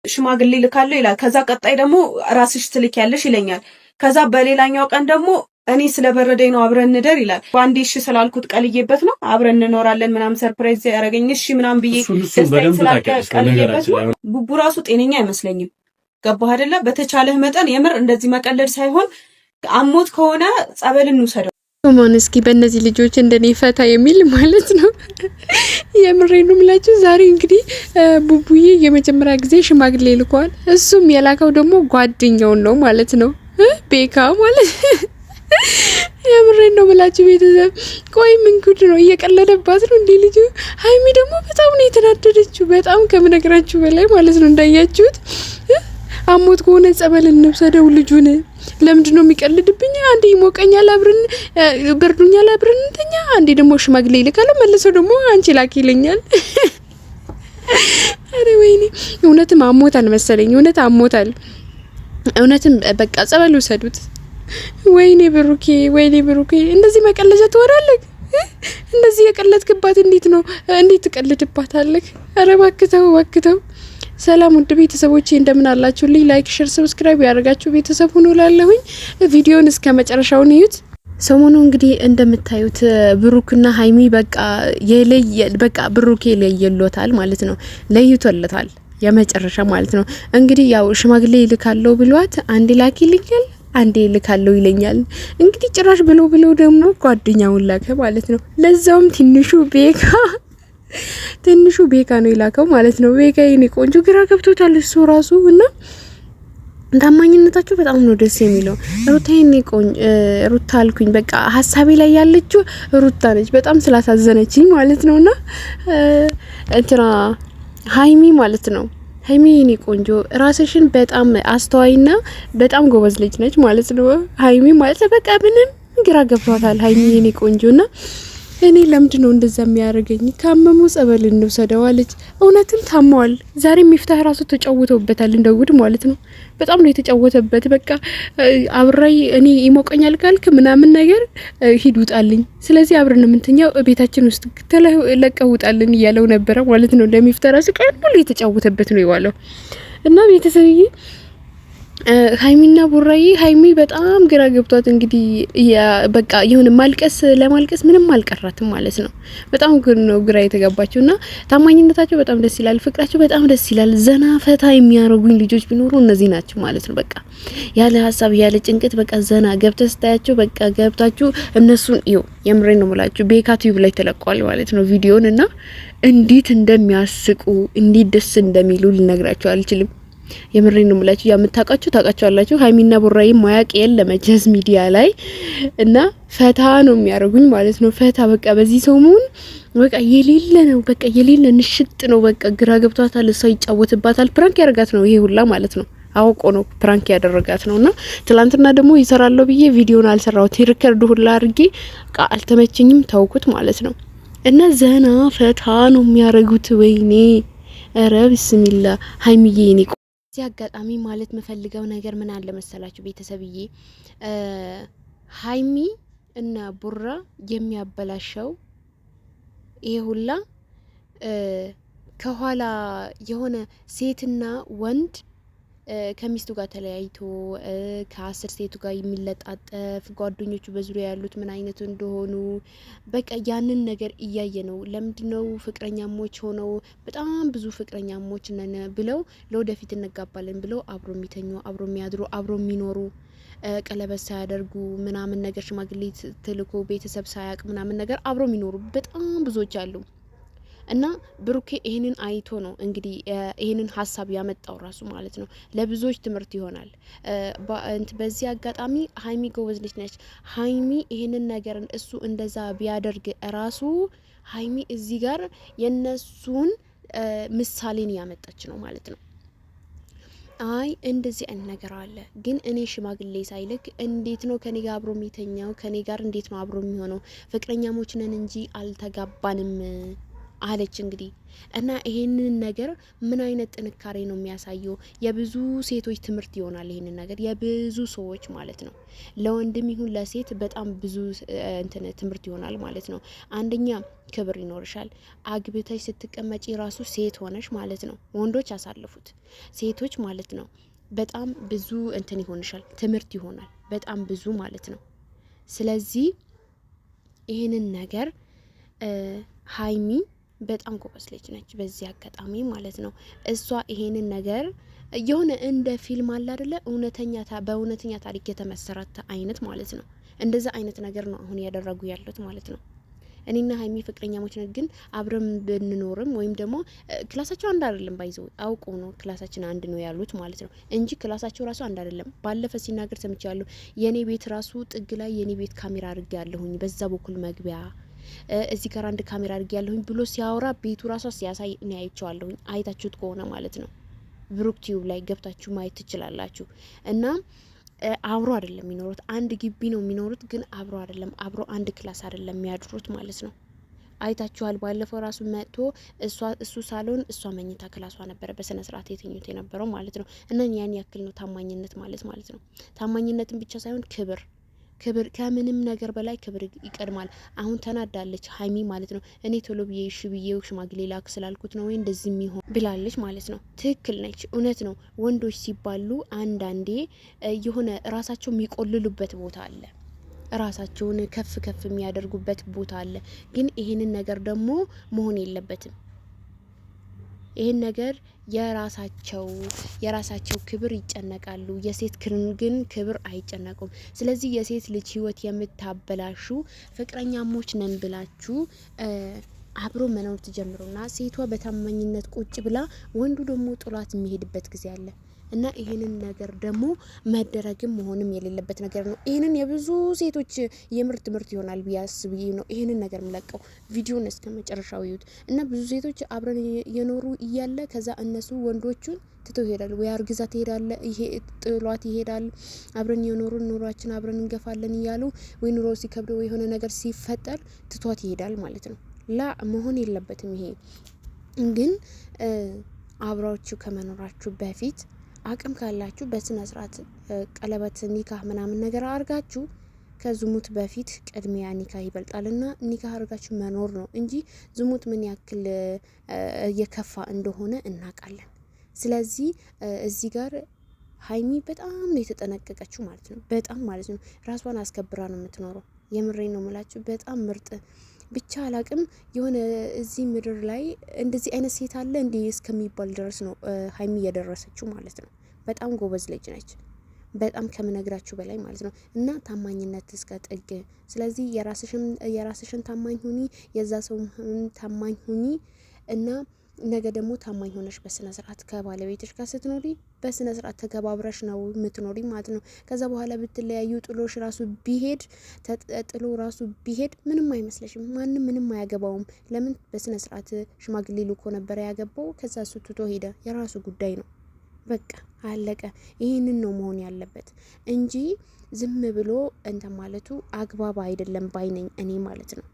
ሽማግሌ ልካለሁ ይላል። ከዛ ቀጣይ ደግሞ ራስሽ ትልኪያለሽ ይለኛል። ከዛ በሌላኛው ቀን ደግሞ እኔ ስለበረደኝ ነው አብረን እንደር ይላል። ባንዴ እሺ ስላልኩት ቀልዬበት ነው አብረን እንኖራለን ምናምን ሰርፕራይዝ ያደረገኝ እሺ ምናምን ብዬ ቀልዬበት ነው። ቡቡ ራሱ ጤነኛ አይመስለኝም። ገባህ አይደለ? በተቻለህ መጠን የምር እንደዚህ መቀለድ ሳይሆን አሞት ከሆነ ጸበል እንውሰደው። ማን እስኪ በእነዚህ ልጆች እንደኔ ፈታ የሚል ማለት ነው። የምሬን ነው የምላችሁ። ዛሬ እንግዲህ ቡቡዬ የመጀመሪያ ጊዜ ሽማግሌ ልኳል። እሱም የላከው ደግሞ ጓደኛውን ነው ማለት ነው። ቤካ ማለት የምሬን ነው የምላችሁ ቤተሰብ። ቆይ ምን ጉድ ነው? እየቀለደባት ነው እንዴ ልጁ? ሀይሚ ደግሞ በጣም ነው የተናደደችው፣ በጣም ከምነግራችሁ በላይ ማለት ነው። እንዳያችሁት አሞት ከሆነ ጸበል እንውሰደው ልጁን። ለምንድን ነው የሚቀልድብኝ? አንዴ ይሞቀኛል አብረን በርዱኛል አብረን እንተኛ፣ አንዴ ደግሞ ሽማግሌ ይልካል መልሰው ደግሞ አንቺ ላኪ ይለኛል። አረ ወይኔ እውነትም አሞታል መሰለኝ። እውነት አሞታል። እውነትም በቃ ጸበል ውሰዱት። ወይኔ ብሩኬ፣ ወይኔ ብሩኬ እንደዚህ መቀለጃ ትወራለህ? እንደዚህ የቀለድክባት እንዴት ነው? እንዴት ትቀልድባታለህ? አረ ባክተው ባክተው። ሰላም ውድ ቤተሰቦቼ እንደምን አላችሁልኝ? ላይክ ሼር ሰብስክራይብ ያደርጋችሁ ቤተሰብ ሁኑ ላለሁኝ። ቪዲዮን እስከ መጨረሻው ንዩት። ሰሞኑ እንግዲህ እንደምታዩት ብሩክና ሀይሚ በቃ ብሩኬ ለየሎታል ማለት ነው። ለይቶለታል የመጨረሻ ማለት ነው። እንግዲህ ያው ሽማግሌ ይልካለው ብሏት አንዴ ላኪልኛል አንዴ ልካለው ይለኛል። እንግዲህ ጭራሽ ብሎ ደግሞ ጓደኛውን ላከ ማለት ነው። ለዛውም ትንሹ ቤካ ነው ይላከው ማለት ነው። ቤካ የኔ ቆንጆ ግራ ገብቶታል እሱ ራሱ እና ታማኝነታቸው በጣም ነው ደስ የሚለው። ሩታ የኔ ቆንጆ ሩታ አልኩኝ በቃ ሀሳቤ ላይ ያለችው ሩታ ነች። በጣም ስላሳዘነችኝ ማለት ነውና እንትና ሀይሚ ማለት ነው። ሀይሚ የኔ ቆንጆ ራስሽን በጣም አስተዋይና በጣም ጎበዝ ልጅ ነች ማለት ነው። ሀይሚ ማለት በቃ ምንም ግራ ገብቷታል ሀይሚ የኔ ቆንጆና እኔ ለምንድን ነው እንደዛ የሚያደርገኝ? ካመሙ ጸበል እንውሰደው አለች። እውነትም ታሟል። ዛሬ ሚፍታህ ራሱ ተጫውተውበታል እንደውድ ማለት ነው። በጣም ነው የተጫወተበት። በቃ አብራይ እኔ ይሞቀኛል ካልክ ምናምን ነገር ሂድ ውጣልኝ፣ ስለዚህ አብረን የምንተኛው ቤታችን ውስጥ ተለቀው ውጣልን እያለው ነበረ ማለት ነው። ለሚፍታህ ራሱ ቀን ሁሉ የተጫወተበት ነው የዋለው እና ቤተሰብዬ ሀይሚና ቡራዬ ሀይሚ በጣም ግራ ገብቷት እንግዲህ በቃ የሆነ ለማልቀስ ምንም አልቀራትም ማለት ነው። በጣም ነው ግራ የተጋባችውና ታማኝነታቸው በጣም ደስ ይላል። ፍቅራቸው በጣም ደስ ይላል። ዘና ፈታ የሚያረጉኝ ልጆች ቢኖሩ እነዚህ ናቸው ማለት ነው። በቃ ያለ ሀሳብ ያለ ጭንቀት በቃ ዘና ገብተህ ስታያቸው በቃ ገብታችሁ እነሱን የምሬን ነው የምላችሁ ቤካ ቲዩብ ላይ ተለቋል ማለት ነው ቪዲዮን እና እንዴት እንደሚያስቁ እንዴት ደስ እንደሚሉ ልነግራችሁ አልችልም። የምሬን ነው የምላችሁ። ያምታቃችሁ ታቃቻላችሁ። ሀይሚና ቡራዬ ማያቅ የለም መቼስ ሚዲያ ላይ እና ፈታ ነው የሚያደርጉኝ ማለት ነው። ፈታ በቃ በዚህ ሰሞን በቃ የሌለ ነው በቃ የሌለ ንሽጥ ነው በቃ ግራ ገብቷታል። እሷ ይጫወትባታል። ፕራንክ ያደርጋት ነው ይሄ ሁላ ማለት ነው። አውቆ ነው ፕራንክ ያደረጋት ነውና ትላንትና ደግሞ ይሰራለው ብዬ ቪዲዮን አልሰራሁት ሪከርድ ሁላ አድርጌ አልተመቸኝም ተውኩት ማለት ነው። እና ዘና ፈታ ነው የሚያደርጉት። ወይኔ ኧረ ቢስሚላ ሀይሚዬ እኔ እዚህ አጋጣሚ ማለት መፈልገው ነገር ምን አለ መሰላችሁ ቤተሰብዬ፣ ሀይሚ እና ቡራ የሚያበላሸው ይሄ ሁላ ከኋላ የሆነ ሴትና ወንድ ከሚስቱ ጋር ተለያይቶ ከ10 ሴቱ ጋር የሚለጣጠፍ ጓደኞቹ በዙሪያ ያሉት ምን አይነት እንደሆኑ በቃ ያንን ነገር እያየ ነው። ለምንድነው ፍቅረኛሞች ሆነው በጣም ብዙ ፍቅረኛሞች ነን ብለው ለወደፊት እንጋባለን ብለው አብሮ የሚተኙ አብሮ የሚያድሩ አብሮ የሚኖሩ ቀለበት ሳያደርጉ ምናምን ነገር ሽማግሌ ትልኮ ቤተሰብ ሳያቅ ምናምን ነገር አብሮ የሚኖሩ በጣም ብዙዎች አሉ። እና ብሩኬ ይሄንን አይቶ ነው እንግዲህ ይሄንን ሀሳብ ያመጣው ራሱ ማለት ነው። ለብዙዎች ትምህርት ይሆናል። በዚህ አጋጣሚ ሀይሚ ጎበዝ ልጅ ነች። ሀይሚ ይሄንን ነገርን እሱ እንደዛ ቢያደርግ ራሱ ሀይሚ እዚህ ጋር የነሱን ምሳሌን ያመጣች ነው ማለት ነው። አይ እንደዚህ አይነት ነገር አለ ግን እኔ ሽማግሌ ሳይልክ እንዴት ነው ከኔ ጋር አብሮ የሚተኛው? ከኔ ጋር እንዴት ነው አብሮ የሚሆነው? ፍቅረኛሞች ነን እንጂ አልተጋባንም አለች እንግዲህ። እና ይሄንን ነገር ምን አይነት ጥንካሬ ነው የሚያሳየው? የብዙ ሴቶች ትምህርት ይሆናል ይሄንን ነገር የብዙ ሰዎች ማለት ነው። ለወንድም ይሁን ለሴት በጣም ብዙ ትምህርት ይሆናል ማለት ነው። አንደኛ ክብር ይኖርሻል። አግብተሽ ስትቀመጪ ራሱ ሴት ሆነሽ ማለት ነው። ወንዶች አሳልፉት፣ ሴቶች ማለት ነው። በጣም ብዙ ይሆንሻል፣ ትምህርት ይሆናል በጣም ብዙ ማለት ነው። ስለዚህ ይሄንን ነገር ሀይሚ በጣም ጎበዝ ልጅ ነች፣ በዚህ አጋጣሚ ማለት ነው። እሷ ይሄንን ነገር የሆነ እንደ ፊልም አለ አይደለ፣ በእውነተኛ ታሪክ የተመሰረተ አይነት ማለት ነው። እንደዛ አይነት ነገር ነው አሁን ያደረጉ ያሉት ማለት ነው። እኔና ሀይሚ ፍቅረኛሞች ነን፣ ግን አብረን ብንኖርም ወይም ደግሞ ክላሳቸው አንድ አይደለም፣ ባይዘው አውቁ ነው ክላሳችን አንድ ነው ያሉት ማለት ነው እንጂ ክላሳቸው ራሱ አንድ አይደለም። ባለፈ ሲናገር ሰምቻለሁ። የኔ ቤት ራሱ ጥግ ላይ የኔ ቤት ካሜራ አድርጌ ያለሁኝ በዛ በኩል መግቢያ እዚህ ጋር አንድ ካሜራ አድርጌ ያለሁኝ ብሎ ሲያወራ ቤቱ ራሱ ሲያሳይ እኔ አይቼዋለሁኝ። አይታችሁት ከሆነ ማለት ነው ብሩክ ቲዩብ ላይ ገብታችሁ ማየት ትችላላችሁ። እና አብሮ አይደለም የሚኖሩት፣ አንድ ግቢ ነው የሚኖሩት፣ ግን አብሮ አይደለም፣ አብሮ አንድ ክላስ አይደለም የሚያድሩት ማለት ነው። አይታችኋል። ባለፈው ራሱ መጥቶ እሱ ሳሎን እሷ መኝታ ክላሷ ነበረ በስነ ስርዓት የተኙት የነበረው ማለት ነው። እና ያን ያክል ነው ታማኝነት ማለት ነው። ታማኝነትን ብቻ ሳይሆን ክብር ከምንም ነገር በላይ ክብር ይቀድማል። አሁን ተናዳለች ሀይሚ ማለት ነው። እኔ ቶሎ ብዬ እሺ ብዬ ሽማግሌ ላክ ስላልኩት ነው ወይ እንደዚህ የሚሆን ብላለች ማለት ነው። ትክክል ነች፣ እውነት ነው። ወንዶች ሲባሉ አንዳንዴ የሆነ ራሳቸው የሚቆልሉበት ቦታ አለ፣ ራሳቸውን ከፍ የሚያደርጉበት ቦታ አለ። ግን ይሄንን ነገር ደግሞ መሆን የለበትም። ይሄን ነገር የራሳቸው ክብር ይጨነቃሉ። የሴት ግን ክብር አይጨነቁም። ስለዚህ የሴት ልጅ ህይወት የምታበላሹ ፍቅረኛሞች ነን ብላችሁ አብሮ መኖር ትጀምሩና ሴቷ በታማኝነት ቁጭ ብላ ወንዱ ደግሞ ጥሏት የሚሄድበት ጊዜ አለ። እና ይሄንን ነገር ደግሞ መደረግም መሆንም የሌለበት ነገር ነው። ይሄንን የብዙ ሴቶች ትምህርት ይሆናል ብዬ ነው ይሄንን ነገር ምለቀው። ቪዲዮን እስከ መጨረሻው ይዩት። እና ብዙ ሴቶች አብረን የኖሩ እያለ ከዛ እነሱ ወንዶቹን ትተው ይሄዳሉ። ወይ አርግዛ ትሄዳለ፣ ይሄ ጥሏት ይሄዳል። አብረን የኖሩ ኑሯችን አብረን እንገፋለን እያሉ ወይ ኑሮ ሲከብደው ወይ የሆነ ነገር ሲፈጠር ትቷት ይሄዳል ማለት ነው። መሆን የለበትም። ይሄ ግን አብራችሁ ከመኖራችሁ በፊት አቅም ካላችሁ በስነ ስርዓት ቀለበት ኒካህ ምናምን ነገር አርጋችሁ ከዝሙት በፊት ቅድሚያ ኒካህ ይበልጣልና ኒካህ አርጋችሁ መኖር ነው እንጂ ዝሙት ምን ያክል የከፋ እንደሆነ እናውቃለን። ስለዚህ እዚህ ጋር ሀይሚ በጣም ነው የተጠነቀቀችው ማለት ነው። በጣም ማለት ነው ራሷን አስከብራ ነው የምትኖረው። የምሬን ነው የምላችሁ። በጣም ምርጥ ብቻ አላቅም። የሆነ እዚህ ምድር ላይ እንደዚህ አይነት ሴት አለ እንዴ እስከሚባል ድረስ ነው ሀይሚ እየደረሰችው ማለት ነው። በጣም ጎበዝ ልጅ ነች፣ በጣም ከምነግራችሁ በላይ ማለት ነው። እና ታማኝነት እስከ ጥግ። ስለዚህ የራስሽን ታማኝ ሁኒ፣ የዛ ሰው ታማኝ ሁኒ እና ነገ ደግሞ ታማኝ ሆነሽ በስነ ስርዓት ከባለቤትሽ ጋር ስትኖሪ በስነ ስርዓት ተከባብረሽ ነው የምትኖሪ ማለት ነው። ከዛ በኋላ ብትለያዩ ጥሎ ራሱ ቢሄድ ምንም አይመስለሽም። ማንም ምንም አያገባውም። ለምን? በስነ ስርዓት ሽማግሌ ልኮ ነበር ያገባው። ከዛ እሱ ትቶ ሄደ። የራሱ ጉዳይ ነው። በቃ አለቀ። ይህንን ነው መሆን ያለበት እንጂ ዝም ብሎ ማለቱ አግባብ አይደለም ባይነኝ እኔ ማለት ነው።